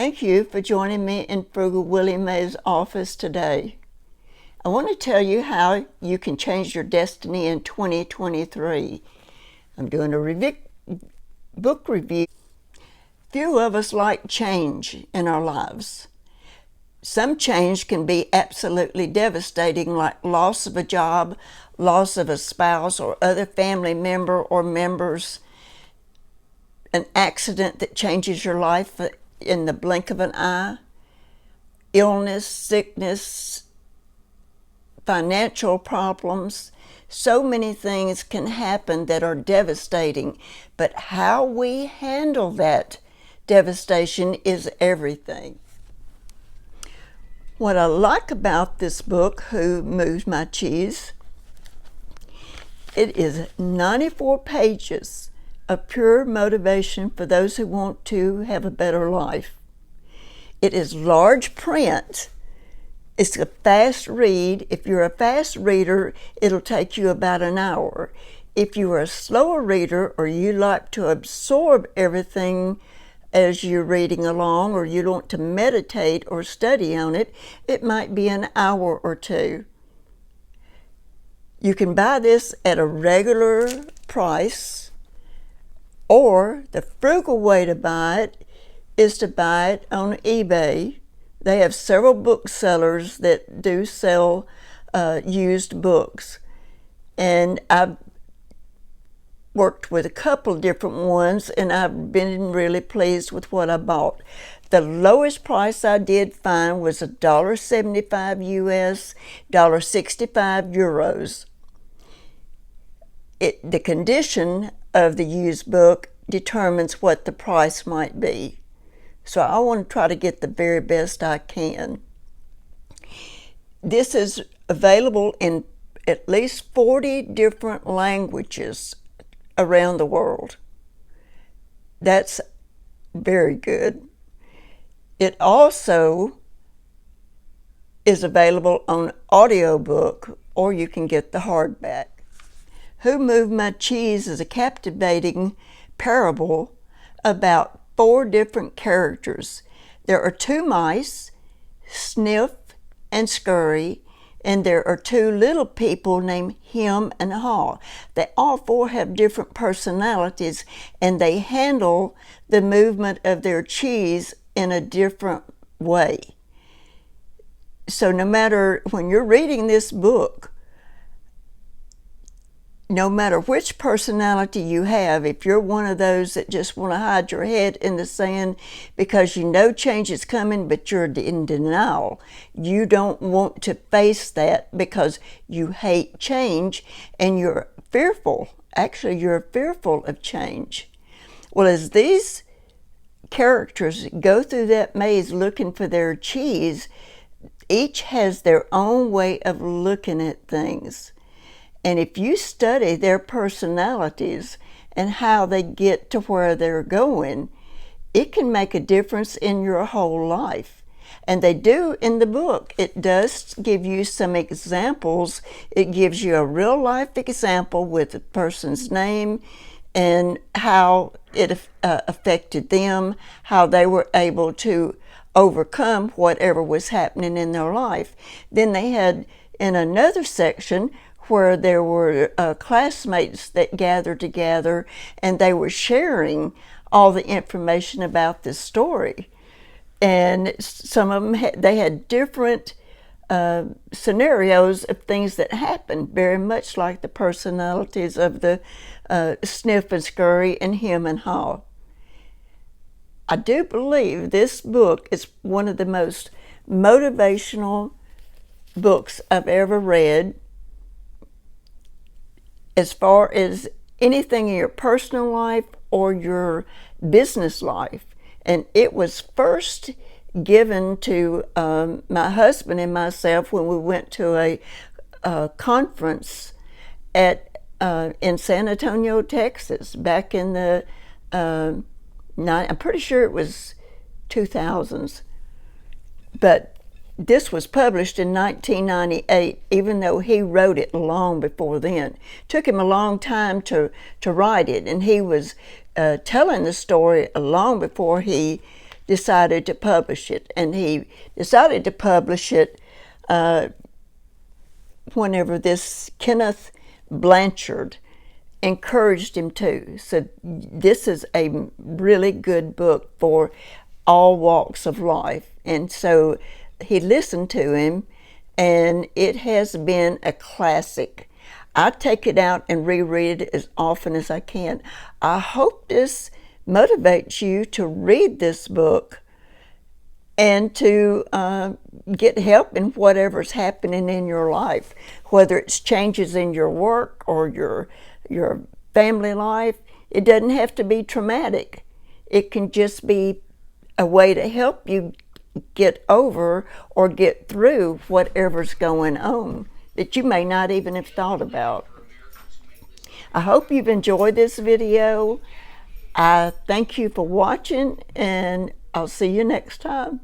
Thank you for joining me in Frugal Willie Mae's office today. I want to tell you how you can change your destiny in 2023. I'm doing a book review. Few of us like change in our lives. Some change can be absolutely devastating, like loss of a job, loss of a spouse or other family member or members, an accident that changes your life in the blink of an eye, illness, sickness, financial problems. So many things can happen that are devastating, but how we handle that devastation is everything. What I like about this book, Who Moves My Cheese, it is 94 pages of pure motivation for those who want to have a better life. It is large print. It's a fast read. If you're a fast reader, it'll take you about an hour. If you are a slower reader or you like to absorb everything as you're reading along, or you want to meditate or study on it, it might be an hour or two. You can buy this at a regular price, or the frugal way to buy it is to buy it on eBay. They have several booksellers that do sell used books, and I've worked with a couple of different ones, and I've been really pleased with what I bought. The lowest price I did find was $1.75 US, $1.65 euros. The condition of the used book determines what the price might be. So I want to try to get the very best I can. This is available in at least 40 different languages around the world. That's very good. It also is available on audiobook, or you can get the hardback. Who Moved My Cheese is a captivating parable about 4 different characters. There are 2 mice, Sniff and Scurry, and there are 2 little people named Him and Haw. They all 4 have different personalities, and they handle the movement of their cheese in a different way. So no matter, when you're reading this book, no matter which personality you have, if you're one of those that just want to hide your head in the sand because you know change is coming, but you're in denial, you don't want to face that because you hate change and you're fearful. Actually, you're fearful of change. Well, as these characters go through that maze looking for their cheese, each has their own way of looking at things. And if you study their personalities and how they get to where they're going, it can make a difference in your whole life. And they do in the book. It does give you some examples. It gives you a real life example with the person's name and how it affected them, how they were able to overcome whatever was happening in their life. Then they had in another section where there were classmates that gathered together, and they were sharing all the information about this story. And some of them they had different scenarios of things that happened, very much like the personalities of the Sniff and Scurry and Him and Haw. I do believe this book is one of the most motivational books I've ever read, as far as anything in your personal life or your business life. And it was first given to my husband and myself when we went to a conference in San Antonio, Texas, back in the I'm pretty sure it was 2000s. But this was published in 1998, even though he wrote it long before then. It took him a long time to write it, and he was telling the story long before he decided to publish it. And he decided to publish it whenever this Kenneth Blanchard encouraged him to. So this is a really good book for all walks of life. And so he listened to him, and it has been a classic. I take it out and reread it as often as I can. I hope this motivates you to read this book and to get help in whatever's happening in your life, whether it's changes in your work or your family life. It doesn't have to be traumatic. It can just be a way to help you get over or get through whatever's going on that you may not even have thought about. I hope you've enjoyed this video. I thank you for watching, and I'll see you next time.